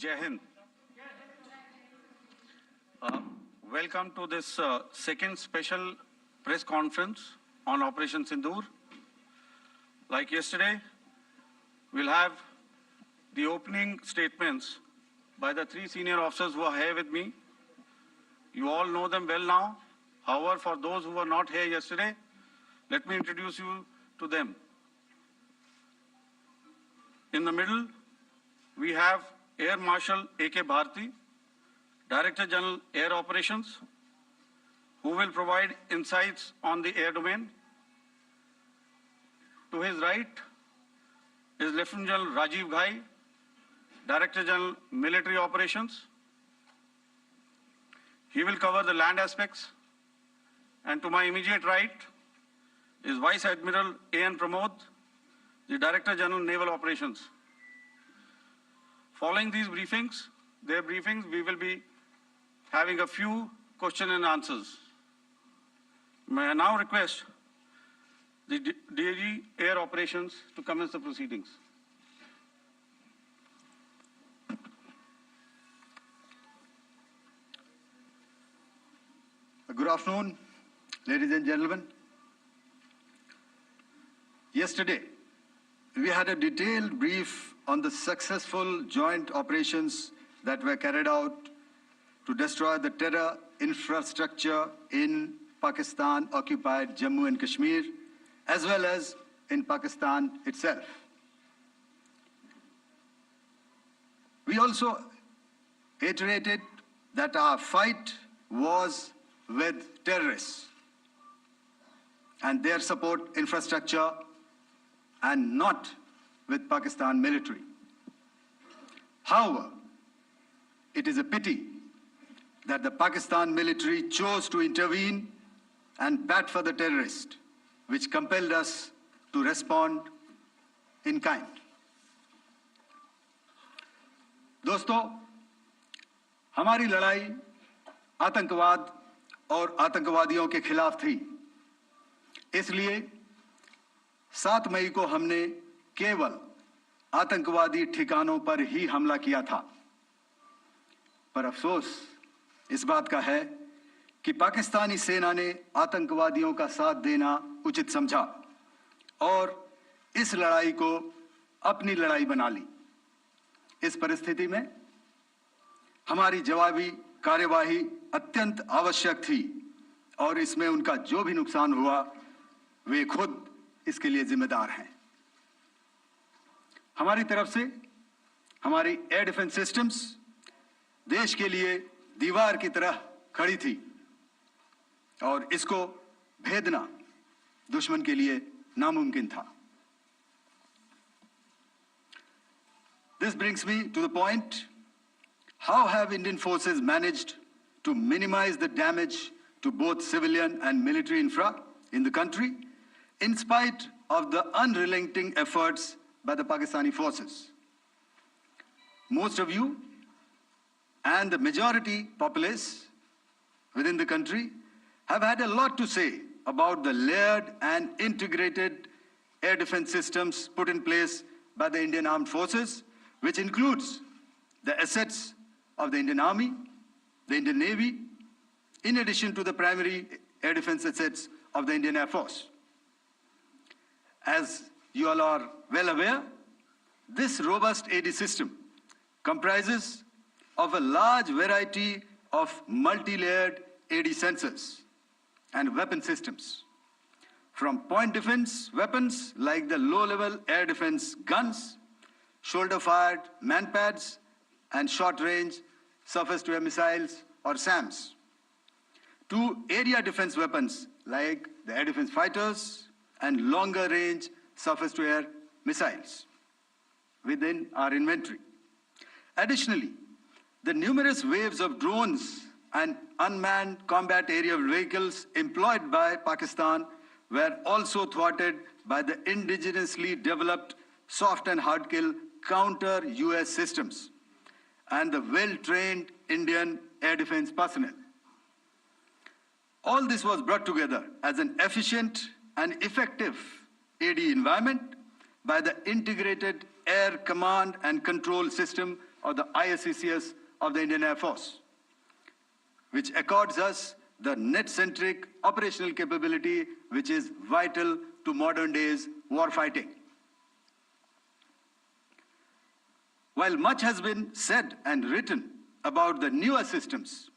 Jai Hind. Welcome to this second special press conference on Operation Sindoor. Like yesterday, we'll have the opening statements by the three senior officers who are here with me. You all know them well now. However, for those who were not here yesterday, let me introduce you to them. In the middle, we have Air Marshal A.K. Bharti, Director General Air Operations, who will provide insights on the air domain. To his right is Lieutenant General Rajiv Ghai, Director General Military Operations. He will cover the land aspects. And to my immediate right is Vice Admiral A.N. Pramod, the Director General Naval Operations. Following these briefings, we will be having a few question and answers. May I now request the DG Air Operations to commence the proceedings. Good afternoon, ladies and gentlemen. Yesterday, we had a detailed brief on the successful joint operations that were carried out to destroy the terror infrastructure in Pakistan-occupied Jammu and Kashmir, as well as in Pakistan itself. We also iterated that our fight was with terrorists and their support infrastructure and not with Pakistan military. However, it is a pity that the Pakistan military chose to intervene and bat for the terrorist, which compelled us to respond in kind. दोस्तों, हमारी लड़ाई आतंकवाद और आतंकवादियों के खिलाफ थी। इसलिए 7 मई को हमने केवल आतंकवादी ठिकानों पर ही हमला किया था। पर अफसोस इस बात का है कि पाकिस्तानी सेना ने आतंकवादियों का साथ देना उचित समझा और इस लड़ाई को अपनी लड़ाई बना ली। इस परिस्थिति में हमारी जवाबी कार्यवाही अत्यंत आवश्यक थी और इसमें उनका जो भी नुकसान हुआ, वे खुद इसके लिए जिम्मेदार हैं। हमारी तरफ से हमारी एयर डिफेंस सिस्टम्स देश के लिए दीवार की तरह खड़ी थी और इसको भेदना दुश्मन के लिए नामुमकिन था। This brings me to the point, how have Indian forces managed to minimize the damage to both civilian and military infra in the country, in spite of the unrelenting efforts by the Pakistani forces? Most of you and the majority populace within the country have had a lot to say about the layered and integrated air defense systems put in place by the Indian Armed Forces, which includes the assets of the Indian Army, the Indian Navy, in addition to the primary air defense assets of the Indian Air Force. As you all are well aware, this robust AD system comprises of a large variety of multi-layered AD sensors and weapon systems, from point defense weapons like the low-level air defense guns, shoulder-fired manpads, and short-range surface-to-air missiles or SAMs, to area defense weapons like the air defense fighters and longer-range surface-to-air missiles within our inventory. Additionally, the numerous waves of drones and unmanned combat aerial vehicles employed by Pakistan were also thwarted by the indigenously developed soft and hard kill counter-US systems and the well-trained Indian air defense personnel. All this was brought together as an efficient and effective AD environment by the integrated air command and control system or the ISCCS of the Indian Air Force, which accords us the net-centric operational capability which is vital to modern days warfighting. While much has been said and written about the newer systems,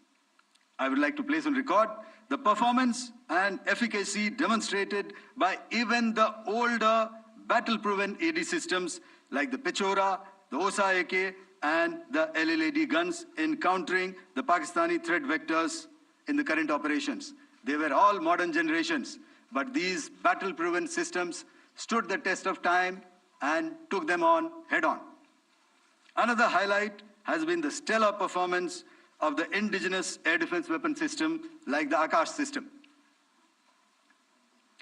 I would like to place on record the performance and efficacy demonstrated by even the older battle-proven AD systems like the Pechora, the OSA AK, and the LLAD guns in countering the Pakistani threat vectors in the current operations. They were all modern generations, but these battle-proven systems stood the test of time and took them on head-on. Another highlight has been the stellar performance of the indigenous air defense weapon system like the Akash system.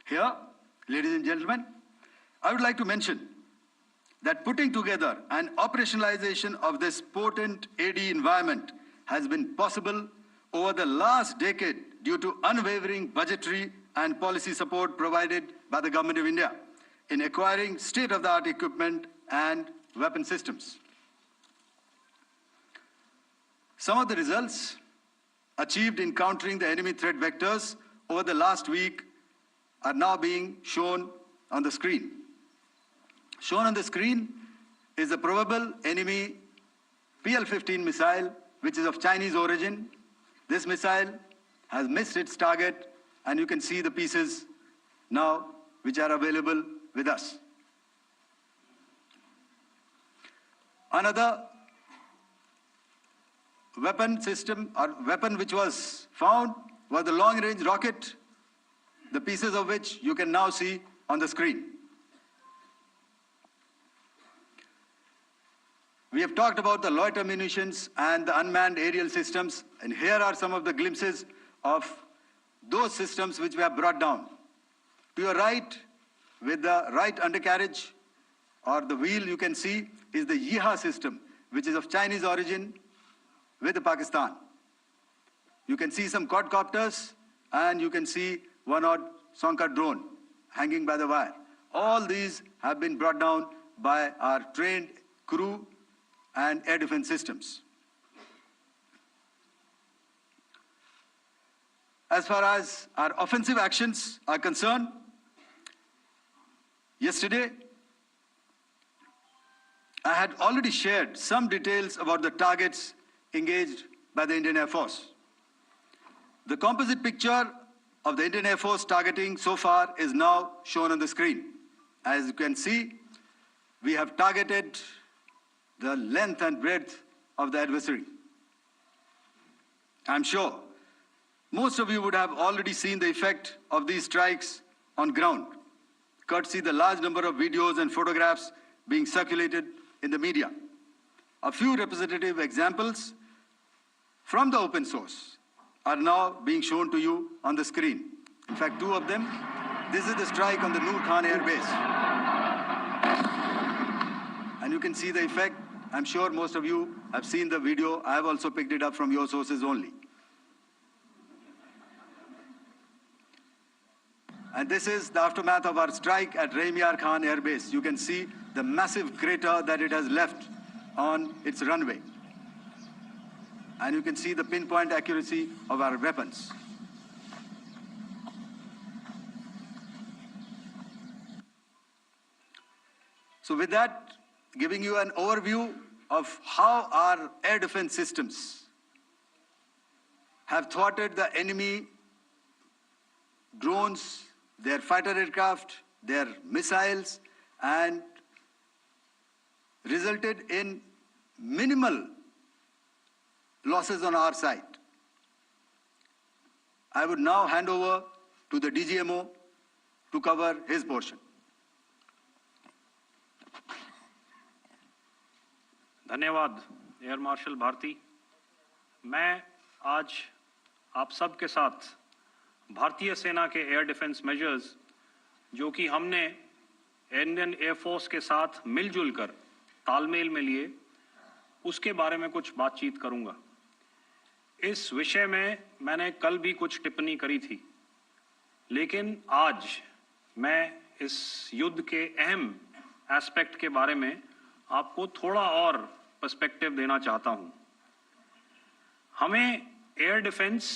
Here, ladies and gentlemen, I would like to mention that putting together and operationalization of this potent AD environment has been possible over the last decade due to unwavering budgetary and policy support provided by the Government of India in acquiring state-of-the-art equipment and weapon systems. Some of the results achieved in countering the enemy threat vectors over the last week are now being shown on the screen. Shown on the screen is a probable enemy PL-15 missile, which is of Chinese origin. This missile has missed its target, and you can see the pieces now which are available with us. Another weapon system or weapon which was found was the long-range rocket, the pieces of which you can now see on the screen. We have talked about the loiter munitions and the unmanned aerial systems, and here are some of the glimpses of those systems which we have brought down. To your right, with the right undercarriage or the wheel you can see is the Yeeha system, which is of Chinese origin with Pakistan. You can see some quadcopters and you can see one odd Sonka drone hanging by the wire. All these have been brought down by our trained crew and air defense systems. As far as our offensive actions are concerned, yesterday I had already shared some details about the targets engaged by the Indian Air Force. The composite picture of the Indian Air Force targeting so far is now shown on the screen. As you can see, we have targeted the length and breadth of the adversary. I'm sure most of you would have already seen the effect of these strikes on ground, courtesy the large number of videos and photographs being circulated in the media. A few representative examples from the open source are now being shown to you on the screen. In fact, two of them. This is the strike on the Noor Khan Air Base. And you can see the effect. I'm sure most of you have seen the video. I have also picked it up from your sources only. And this is the aftermath of our strike at Rahim Yar Khan Air Base. You can see the massive crater that it has left on its runway. And you can see the pinpoint accuracy of our weapons. So with that, giving you an overview of how our air defense systems have thwarted the enemy drones, their fighter aircraft, their missiles, and resulted in minimal losses on our side. I would now hand over to the DGMO to cover his portion. धन्यवाद air marshal Bharti. मैं आज आप सब के साथ भारतीय सेना के एयर डिफेंस मेजर्स जो कि हमने इंडियन एयर फोर्स के साथ मिलजुल कर तालमेल में लिए, उसके बारे में कुछ बातचीत करूंगा। इस विषय में मैंने कल भी कुछ टिप्पणी करी थी, लेकिन आज मैं इस युद्ध के अहम एस्पेक्ट के बारे में आपको थोड़ा और पर्सपेक्टिव देना चाहता हूं। हमें एयर डिफेंस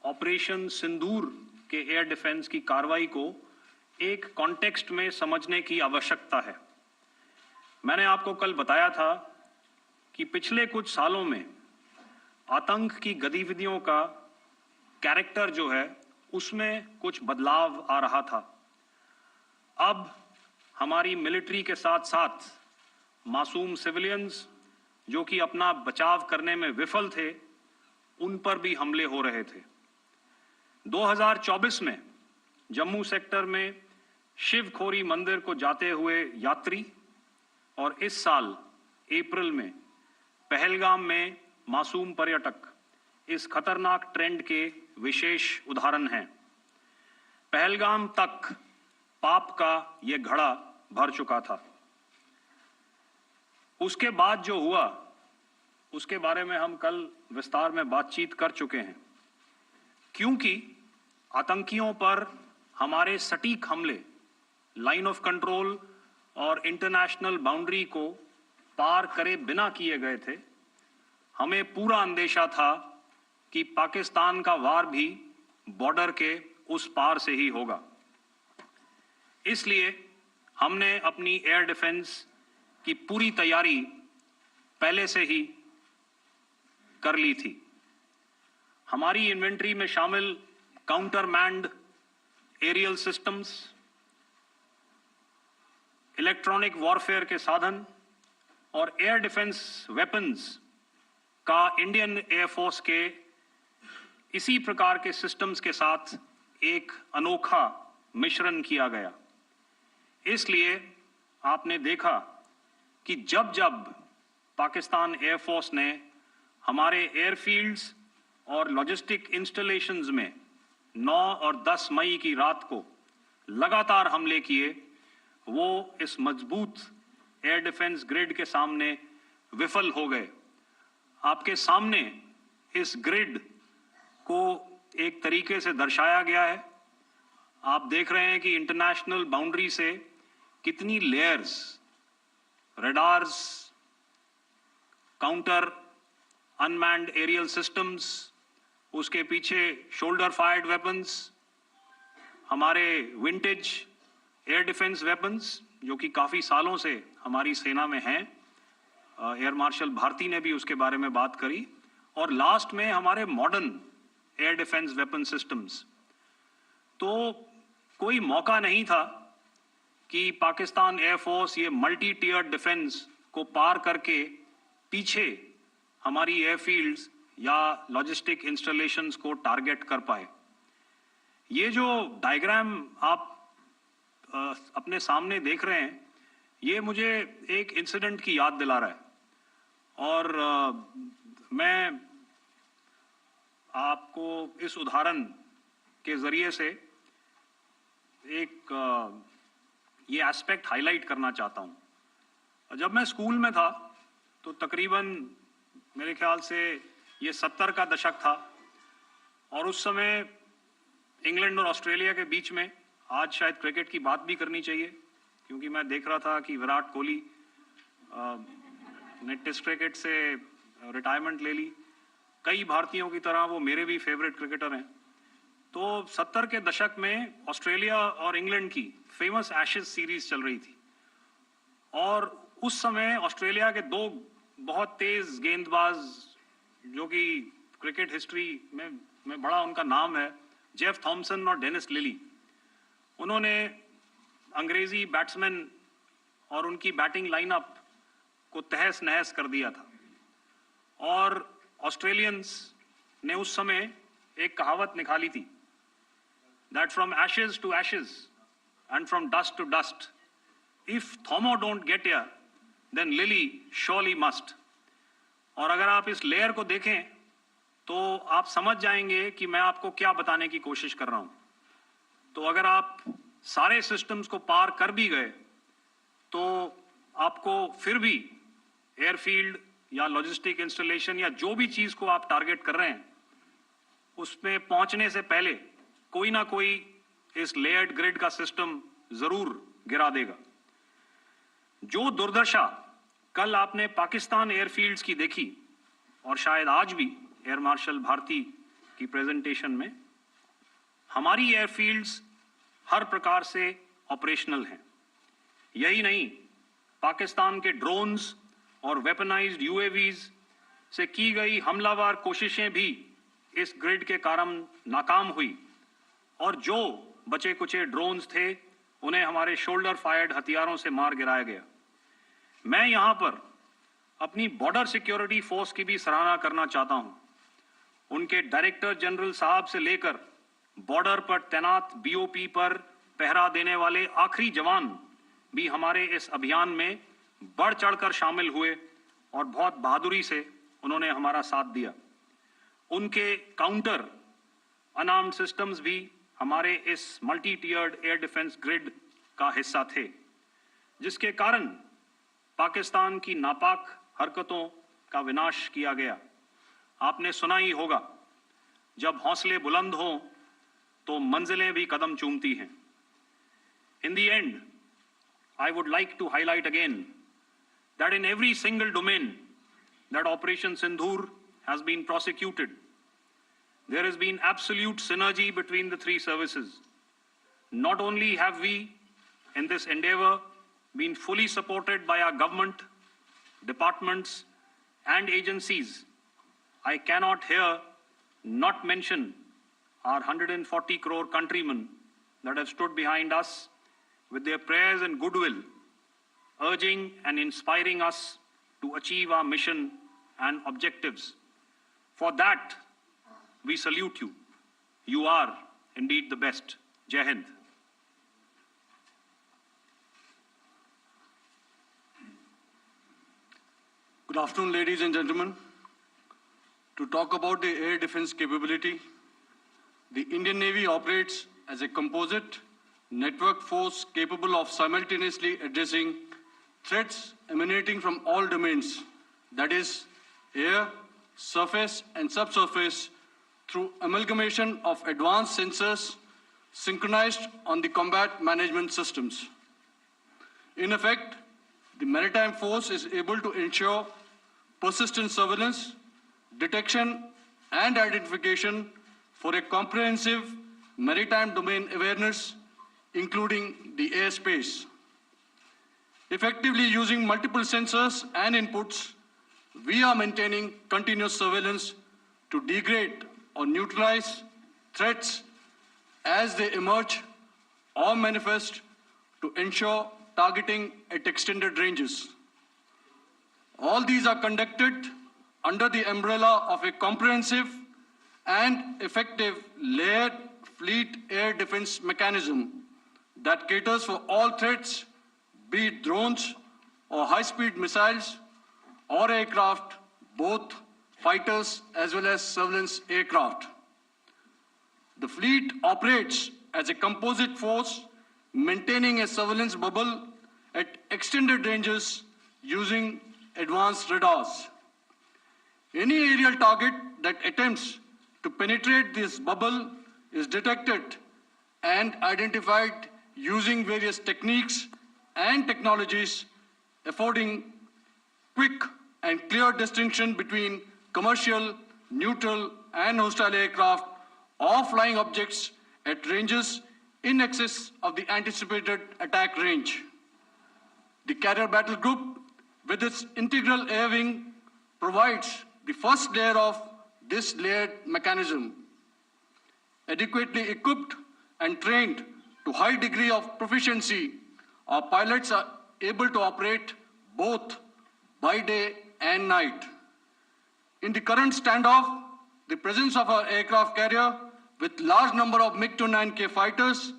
ऑपरेशन सिंदूर के एयर डिफेंस की कार्रवाई को एक कॉन्टेक्स्ट में समझने की आवश्यकता है। मैंने आपको कल बताया था कि पिछले कुछ सालों में आतंक की गतिविधियों का कैरेक्टर जो है उसमें कुछ बदलाव आ रहा था। अब हमारी मिलिट्री के साथ साथ मासूम सिविलियंस जो कि अपना बचाव करने में विफल थे, उन पर भी हमले हो रहे थे। 2024 में जम्मू सेक्टर में शिवखोरी मंदिर को जाते हुए यात्री और इस साल अप्रैल में पहलगाम में मासूम पर्यटक इस खतरनाक ट्रेंड के विशेष उदाहरण हैं। पहलगाम तक पाप का ये घड़ा भर चुका था। उसके बाद जो हुआ उसके बारे में हम कल विस्तार में बातचीत कर चुके हैं। क्योंकि आतंकियों पर हमारे सटीक हमले लाइन ऑफ कंट्रोल और इंटरनेशनल बाउंड्री को पार करे बिना किए गए थे, हमें पूरा अंदेशा था कि पाकिस्तान का वार भी बॉर्डर के उस पार से ही होगा। इसलिए हमने अपनी एयर डिफेंस की पूरी तैयारी पहले से ही कर ली थी। हमारी इन्वेंट्री में शामिल counter manned aerial systems, electronic warfare के साधन और एयर डिफेंस वेपन्स का इंडियन एयरफोर्स के इसी प्रकार के सिस्टम्स के साथ एक अनोखा मिश्रण किया गया। इसलिए आपने देखा कि जब जब पाकिस्तान एयरफोर्स ने हमारे एयरफील्ड्स और लॉजिस्टिक इंस्टॉलेशंस में 9 और 10 मई की रात को लगातार हमले किए, वो इस मजबूत एयर डिफेंस ग्रिड के सामने विफल हो गए। आपके सामने इस ग्रिड को एक तरीके से दर्शाया गया है। आप देख रहे हैं कि इंटरनेशनल बाउंड्री से कितनी layers, radars, counter unmanned aerial systems, उसके पीछे शोल्डर फायर्ड वेपन्स, हमारे विंटेज एयर डिफेंस वेपन्स जो कि काफी सालों से हमारी सेना में हैं। एयर मार्शल भारती ने भी उसके बारे में बात करी। और लास्ट में हमारे modern air defence weapon systems. तो कोई मौका नहीं था कि पाकिस्तान एयरफोर्स ये मल्टी टियर डिफेंस को पार करके पीछे हमारी एयरफील्ड्स या लॉजिस्टिक इंस्टॉलेशंस को टारगेट कर पाए। ये जो डायग्राम आप अपने सामने देख रहे हैं, ये मुझे एक इंसिडेंट की याद दिला रहा है। और मैं आपको इस उदाहरण के जरिए से एक ये एस्पेक्ट हाईलाइट करना चाहता हूं। जब मैं स्कूल में था तो तकरीबन मेरे ख्याल से ये 70 का दशक था और उस समय इंग्लैंड और ऑस्ट्रेलिया के बीच में, आज शायद क्रिकेट की बात भी करनी चाहिए क्योंकि मैं देख रहा था कि विराट कोहली ने टेस्ट क्रिकेट से रिटायरमेंट ले ली। कई भारतीयों की तरह वो मेरे भी फेवरेट क्रिकेटर हैं। तो 70 के दशक में ऑस्ट्रेलिया और इंग्लैंड की फेमस एशेज सीरीज चल रही थी और उस समय ऑस्ट्रेलिया के दो बहुत तेज गेंदबाज जो कि क्रिकेट हिस्ट्री में बड़ा उनका नाम है, जेफ थॉमसन और डेनिस लिली, उन्होंने अंग्रेजी बैट्समैन और उनकी बैटिंग लाइनअप को तहस नहस कर दिया था। और ऑस्ट्रेलियंस ने उस समय एक कहावत निकाली थी, that from ashes to ashes and from dust to dust, if Thommo don't get here then Lillee surely must. और अगर आप इस लेयर को देखें तो आप समझ जाएंगे कि मैं आपको क्या बताने की कोशिश कर रहा हूं। तो अगर आप सारे सिस्टम्स को पार कर भी गए तो आपको फिर भी एयरफील्ड या लॉजिस्टिक इंस्टॉलेशन या जो भी चीज को आप टारगेट कर रहे हैं उसमें पहुंचने से पहले कोई ना कोई इस लेयर्ड ग्रिड का सिस्टम जरूर गिरा देगा। जो दुर्दशा कल आपने पाकिस्तान एयरफील्ड्स की देखी और शायद आज भी एयर मार्शल भारती की प्रेजेंटेशन में हमारी एयरफील्ड्स हर प्रकार से ऑपरेशनल हैं। यही नहीं, पाकिस्तान के ड्रोन्स और वेपनाइज्ड यूएवीज से की गई हमलावर कोशिशें भी इस ग्रिड के कारण नाकाम हुई और जो बचे कुचे ड्रोन्स थे उन्हें हमारे शोल्डर फायर्ड हथियारों से मार गिराया गया। मैं यहां पर अपनी बॉर्डर सिक्योरिटी फोर्स की भी सराहना करना चाहता हूं। उनके डायरेक्टर जनरल साहब से लेकर बॉर्डर पर तैनात बीओपी पर पहरा देने वाले आखिरी जवान भी हमारे इस अभियान में बढ़ चढ़कर शामिल हुए और बहुत बहादुरी से उन्होंने हमारा साथ दिया। उनके काउंटर अनार्म्ड सिस्टम्स भी हमारे इस मल्टी टियर्ड एयर डिफेंस ग्रिड का हिस्सा थे, जिसके कारण पाकिस्तान की नापाक हरकतों का विनाश किया गया। आपने सुना ही होगा, जब हौसले बुलंद हों तो मंजिलें भी कदम चूमती हैं। In the end, I would like to highlight again that in every single domain that Operation Sindoor has been prosecuted, there has been absolute synergy between the three services. Not only have we, in this endeavor, been fully supported by our government, departments, and agencies, I cannot here not mention our 140 crore countrymen that have stood behind us with their prayers and goodwill, urging and inspiring us to achieve our mission and objectives. For that, we salute you. You are indeed the best. Jai Hind. Good afternoon, ladies and gentlemen. To talk about the air defense capability, the Indian Navy operates as a composite network force capable of simultaneously addressing threats emanating from all domains, that is, air, surface, and subsurface, through amalgamation of advanced sensors synchronized on the combat management systems. In effect, the maritime force is able to ensure persistent surveillance, detection, and identification for a comprehensive maritime domain awareness, including the airspace. Effectively using multiple sensors and inputs, we are maintaining continuous surveillance to degrade or neutralize threats as they emerge or manifest, to ensure targeting at extended ranges. All these are conducted under the umbrella of a comprehensive and effective layered fleet air defense mechanism that caters for all threats, be it drones or high-speed missiles or aircraft, both fighters as well as surveillance aircraft. The fleet operates as a composite force, maintaining a surveillance bubble at extended ranges using advanced radars. Any aerial target that attempts to penetrate this bubble is detected and identified using various techniques and technologies, affording quick and clear distinction between commercial, neutral, and hostile aircraft or flying objects at ranges in excess of the anticipated attack range. The Carrier Battle Group, with its integral air wing, provides the first layer of this layered mechanism. Adequately equipped and trained to high degree of proficiency, our pilots are able to operate both by day and night. In the current standoff, the presence of our aircraft carrier with large number of MiG-29K fighters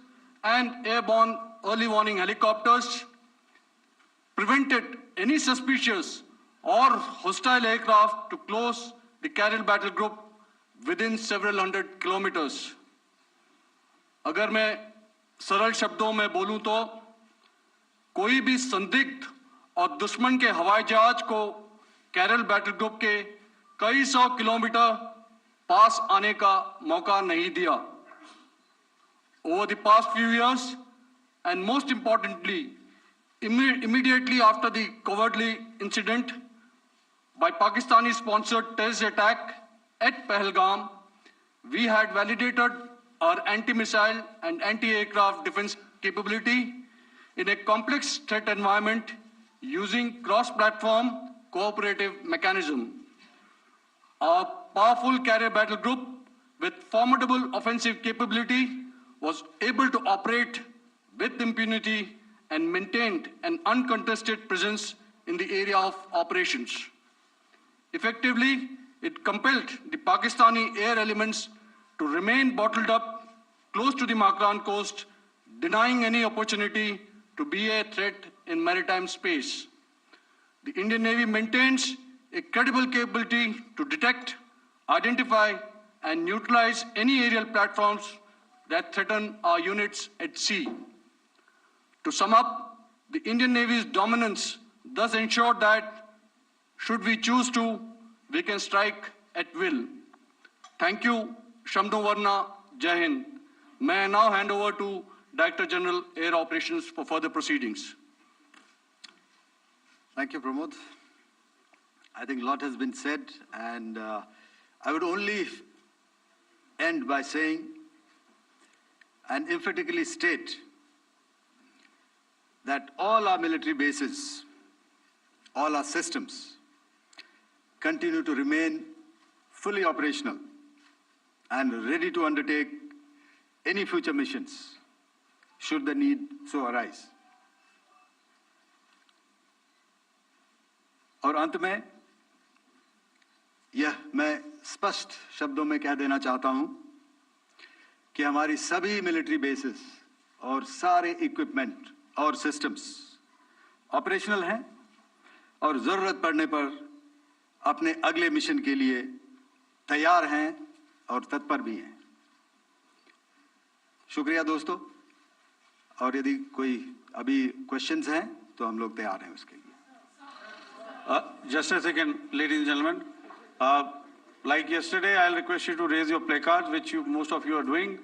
and airborne early warning helicopters prevented any suspicious or hostile aircraft to close the Carrier Battle Group within several hundred kilometers. अगर मैं सरल शब्दों में बोलूं तो कोई भी संदिग्ध और दुश्मन के हवाई जहाज को कैरल बैटल ग्रुप के कई सौ किलोमीटर पास आने का मौका नहीं दिया. Over the past few years, and most importantly, Immediately after the cowardly incident by Pakistani-sponsored terrorist attack at Pahalgam, we had validated our anti-missile and anti-aircraft defense capability in a complex threat environment using cross-platform cooperative mechanism. Our powerful carrier battle group with formidable offensive capability was able to operate with impunity and maintained an uncontested presence in the area of operations. Effectively, it compelled the Pakistani air elements to remain bottled up close to the Makran coast, denying any opportunity to be a threat in maritime space. The Indian Navy maintains a credible capability to detect, identify, and neutralize any aerial platforms that threaten our units at sea. To sum up, the Indian Navy's dominance thus ensured that, should we choose to, we can strike at will. Thank you, Shamdho Varna, Jai Hind. May I now hand over to Director General Air Operations for further proceedings. Thank you, Pramod. I think a lot has been said, and I would only end by saying and emphatically state that all our military bases, all our systems continue to remain fully operational and ready to undertake any future missions should the need so arise. और अंत में यह मैं स्पष्ट शब्दों में कह देना चाहता हूं कि हमारी सभी मिलिट्री बेसेस और सारे इक्विपमेंट और सिस्टम्स ऑपरेशनल हैं और जरूरत पड़ने पर अपने अगले मिशन के लिए तैयार हैं और तत्पर भी हैं। शुक्रिया दोस्तों, और यदि कोई अभी क्वेश्चंस हैं तो हम लोग तैयार हैं उसके लिए। Just a second, ladies and gentlemen. Like yesterday, I'll request you to raise your placards, which most of you are doing.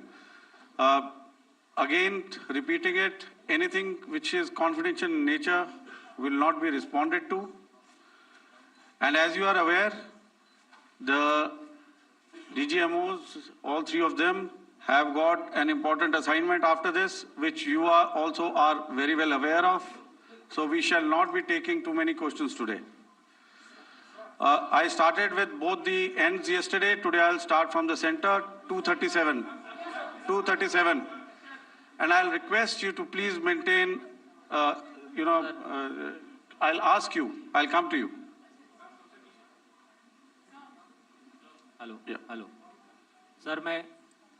Again, repeating it, anything which is confidential in nature will not be responded to. And as you are aware, the DGMOs, all three of them, have got an important assignment after this, which you also are very well aware of. So we shall not be taking too many questions today. I started with both the ends yesterday. Today I'll start from the center, 237. 237. And I'll request you to please maintain, I'll ask you, I'll come to you. Hello hello sir, मैं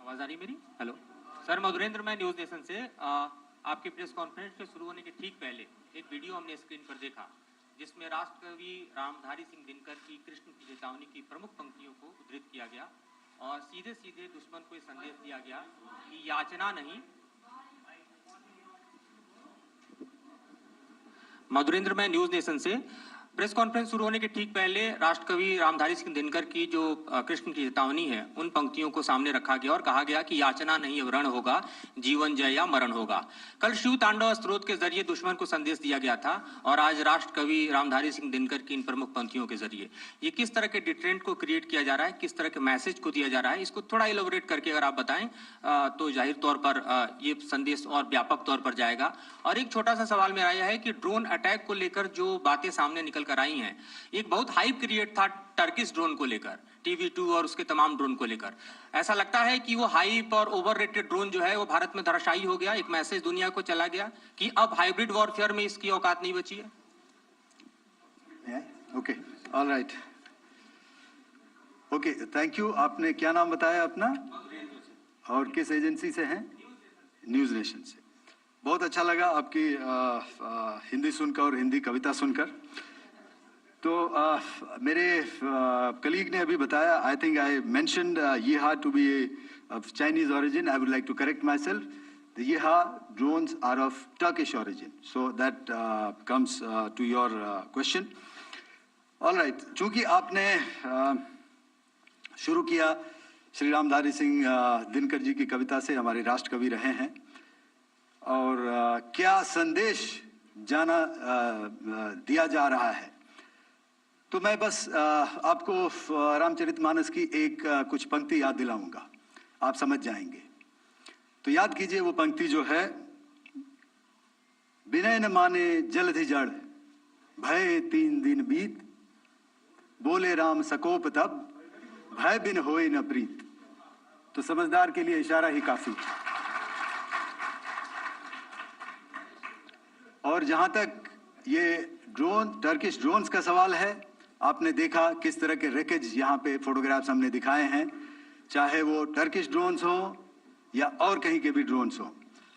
आवाज़ आ रही मेरी? Hello sir, Madhurendra, मैं news nation से आपके press conference के शुरू होने के ठीक पहले एक वीडियो हमने स्क्रीन पर देखा जिसमें राष्ट्रकवि रामधारी सिंह दिनकर की कृष्ण की चेतावनी की प्रमुख पंक्तियों को उद्धृत किया गया और सीधे सीधे दुश्मन को संदेश दिया गया कि याचना नहीं। मधुरेंद्र, मैं न्यूज़ नेशन से प्रेस कॉन्फ्रेंस शुरू होने के ठीक पहले राष्ट्रकवि रामधारी सिंह दिनकर की जो कृष्ण की चेतावनी है उन पंक्तियों को सामने रखा गया और कहा गया कि याचना नहीं अब रण होगा, जीवन जय या मरण होगा। कल शिव तांडव स्त्रोत के जरिए दुश्मन को संदेश दिया गया था और आज राष्ट्रकवि रामधारी सिंह दिनकर की इन प्रमुख पंक्तियों के जरिए ये किस तरह के डिटरेंट को क्रिएट किया जा रहा है, किस तरह के मैसेज को दिया जा रहा है, इसको थोड़ा इलेबोरेट करके अगर आप बताएं तो जाहिर तौर पर ये संदेश और व्यापक तौर पर जाएगा। और एक छोटा सा सवाल मेरा यह है कि ड्रोन अटैक को लेकर जो बातें सामने निकल कर आई हैं, एक बहुत हाइप क्रिएट था टर्किश ड्रोन को लेकर, TV2 और उसके तमाम ड्रोन को लेकर। ऐसा लगता है कि वो हाइप और ओवररेटेड ड्रोन जो है वो भारत में धराशायी हो गया, एक मैसेज दुनिया को चला गया कि अब हाइब्रिड वॉरफेयर में इसकी औकात नहीं बची है। Okay, alright, okay, thank you. आपने क्या नाम बताया अपना और किस एजेंसी से हैं? न्यूज़ नेशन से। बहुत अच्छा लगा आपकी हिंदी सुनकर और हिंदी कविता सुनकर। तो मेरे कलीग ने अभी बताया, I think I mentioned Yeeha to be of Chinese origin. I would like to correct myself. The Yeeha drones are of Turkish origin. So that comes to your question. All right. चूंकि आपने शुरू किया श्री रामधारी सिंह दिनकर जी की कविता से, हमारे राष्ट्र कवि रहे हैं, और क्या संदेश दिया जा रहा है। तो मैं बस आपको रामचरितमानस की एक कुछ पंक्ति याद दिलाऊंगा, आप समझ जाएंगे। तो याद कीजिए वो पंक्ति जो है, विनय न माने जलधि जड़, भय 3 दिन बीत, बोले राम सकोप तब, भय बिन होए न प्रीत। तो समझदार के लिए इशारा ही काफी। और जहां तक ये टर्किश ड्रोन्स का सवाल है, आपने देखा किस तरह के रेकेज यहाँ पे फोटोग्राफ्स हमने दिखाए हैं, चाहे वो टर्किश ड्रोन्स हो या और कहीं के भी ड्रोन्स हो।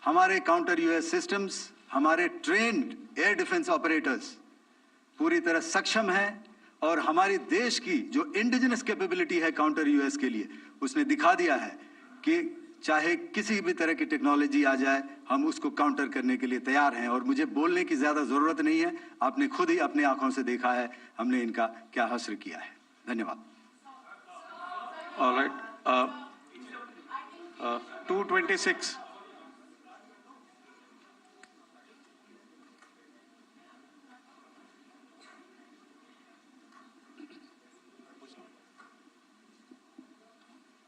हमारे काउंटर यूएस सिस्टम्स, हमारे ट्रेन्ड एयर डिफेंस ऑपरेटर्स पूरी तरह सक्षम हैं, और हमारी देश की जो इंडिजिनस कैपेबिलिटी है काउंटर यूएस के लिए, उसने दिखा दिया है कि चाहे किसी भी तरह की टेक्नोलॉजी आ जाए, हम उसको काउंटर करने के लिए तैयार हैं। और मुझे बोलने की ज्यादा जरूरत नहीं है, आपने खुद ही अपनी आंखों से देखा है हमने इनका क्या हश्र किया है। धन्यवाद। All right. 226.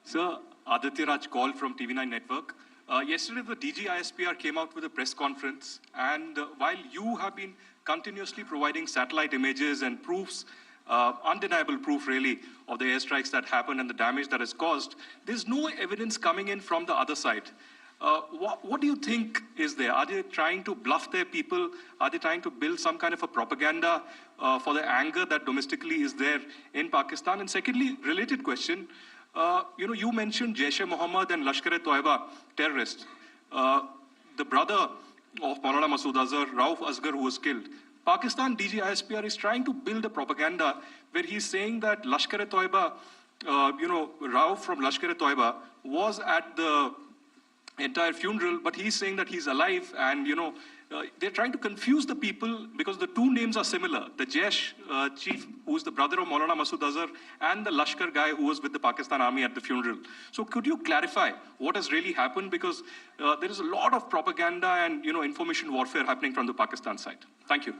Sir, Aditya Raj call from TV9 Network. Yesterday, the DG ISPR came out with a press conference, and while you have been continuously providing satellite images and proofs, undeniable proof really, of the airstrikes that happened and the damage that is caused, there's no evidence coming in from the other side. What do you think is there? Are they trying to bluff their people? Are they trying to build some kind of a propaganda for the anger that domestically is there in Pakistan? And secondly, related question, you mentioned Jaish-e-Mohammed and Lashkar-e-Toiba terrorists. The brother of Maulana Masood Azhar, Rauf Asghar, who was killed. Pakistan DG ISPR is trying to build a propaganda where he's saying that Lashkar-e-Toiba, Rauf from Lashkar-e-Toiba was at the entire funeral, but he's saying that he's alive, and they're trying to confuse the people because the two names are similar. The Jaish chief, who is the brother of Maulana Masood Azhar, and the Lashkar guy who was with the Pakistan army at the funeral. So could you clarify what has really happened? Because there is a lot of propaganda and information warfare happening from the Pakistan side. Thank you.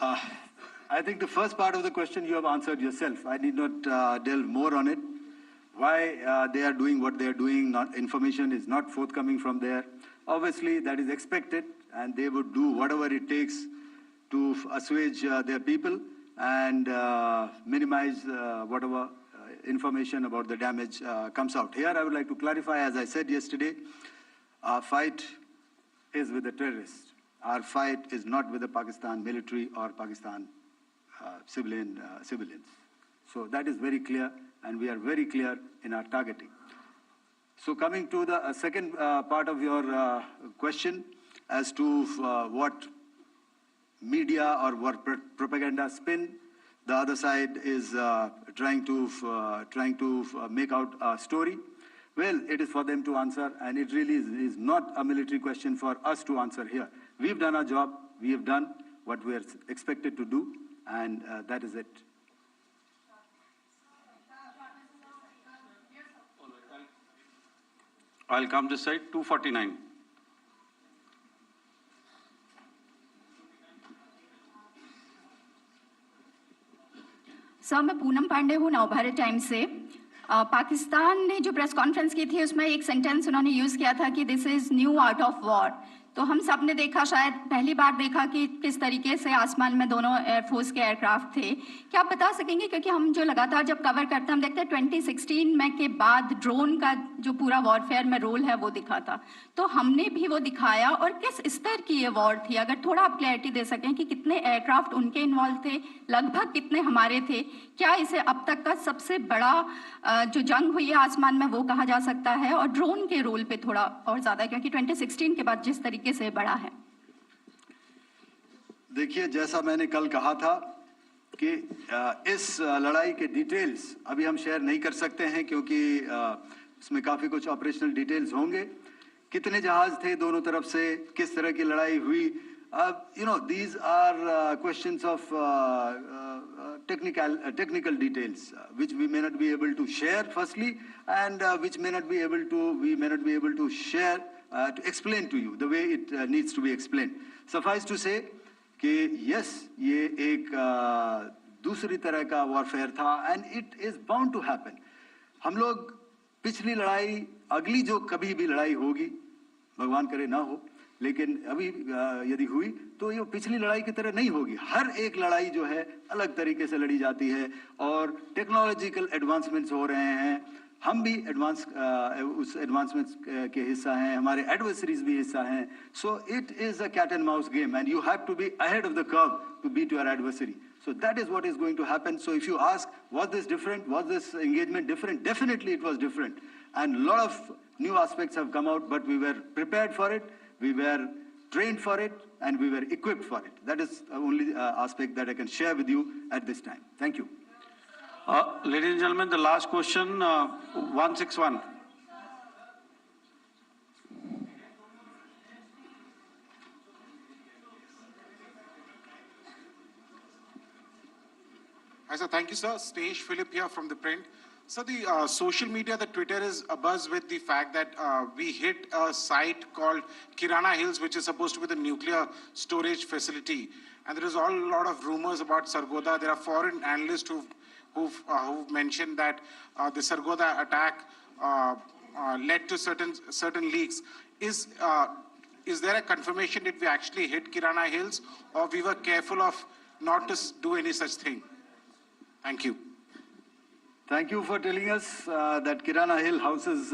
I think the first part of the question you have answered yourself. I need not delve more on it. Why they are doing what they are doing, information is not forthcoming from there. Obviously, that is expected, and they would do whatever it takes to assuage their people and minimize whatever information about the damage comes out. Here, I would like to clarify, as I said yesterday, our fight is with the terrorists. Our fight is not with the Pakistan military or Pakistan civilians. So that is very clear, and we are very clear in our targeting. So coming to the second part of your question as to what media or what propaganda spin the other side is trying to make out a story. Well, it is for them to answer, and it really is not a military question for us to answer here. We've done our job. We have done what we are expected to do, and that is it. I'll come this side. 249. Sir, मैं पूनम पांडे हूँ, Navbharat times से। पाकिस्तान ने जो press conference की थी उसमें एक sentence उन्होंने यूज़ किया था कि this is new art of war. तो हम सब ने देखा, शायद पहली बार देखा कि किस तरीके से आसमान में दोनों एयरफोर्स के एयरक्राफ्ट थे। क्या आप बता सकेंगे, क्योंकि हम जो लगातार जब कवर करते हैं हम देखते हैं 2016 में के बाद ड्रोन का जो पूरा वॉरफेयर में रोल है वो दिखा था, तो हमने भी वो दिखाया, और किस स्तर की ये वॉर थी? अगर थोड़ा आप क्लैरिटी दे सकें कि कितने एयरक्राफ्ट उनके इन्वॉल्व थे, लगभग कितने हमारे थे, क्या इसे अब तक का सबसे बड़ा जो जंग हुई है आसमान में वो कहा जा सकता है? और ड्रोन के रोल पे थोड़ा और ज़्यादा, क्योंकि 2016 के बाद जिस तरीके से बड़ा है। देखिए, जैसा मैंने कल कहा था कि इस लड़ाई के डिटेल्स अभी हम शेयर नहीं कर सकते हैं, क्योंकि इसमें काफ़ी कुछ ऑपरेशनल डिटेल्स होंगे। कितने जहाज थे दोनों तरफ से, किस तरह की लड़ाई हुई, these are questions of technical details which we may not be able to share firstly, and which we may not be able to share to explain to you the way it needs to be explained. Suffice to say कि yes, ये एक दूसरी तरह का warfare था, and it is bound to happen. हम लोग पिछली लड़ाई, अगली जो कभी भी लड़ाई होगी, भगवान करे ना हो, लेकिन अभी यदि हुई तो ये पिछली लड़ाई की तरह नहीं होगी. हर एक लड़ाई जो है अलग तरीके से लड़ी जाती है और टेक्नोलॉजिकल एडवांसमेंट्स हो रहे हैं. हम भी उस एडवांसमेंट्स के हिस्सा हैं, हमारे एडवर्सरीज भी हिस्सा हैं. So it is a cat and mouse game and you have to be ahead of the curve to beat your adversary. So that is what is going to happen. So if you ask, was this different? Was this engagement different? Definitely it was different. And a lot of new aspects have come out, but we were prepared for it, we were trained for it, and we were equipped for it. That is the only aspect that I can share with you at this time. Thank you. Ladies and gentlemen, the last question, 161. Hi, sir. Thank you, sir. Stesh Philip here from The Print. So the social media, the Twitter is abuzz with the fact that we hit a site called Kirana Hills, which is supposed to be the nuclear storage facility. And there is a lot of rumors about Sargodha. There are foreign analysts who've mentioned that the Sargodha attack led to certain leaks. Is there a confirmation that we actually hit Kirana Hills, or we were careful of not to do any such thing? Thank you. Thank you for telling us that Kirana Hill houses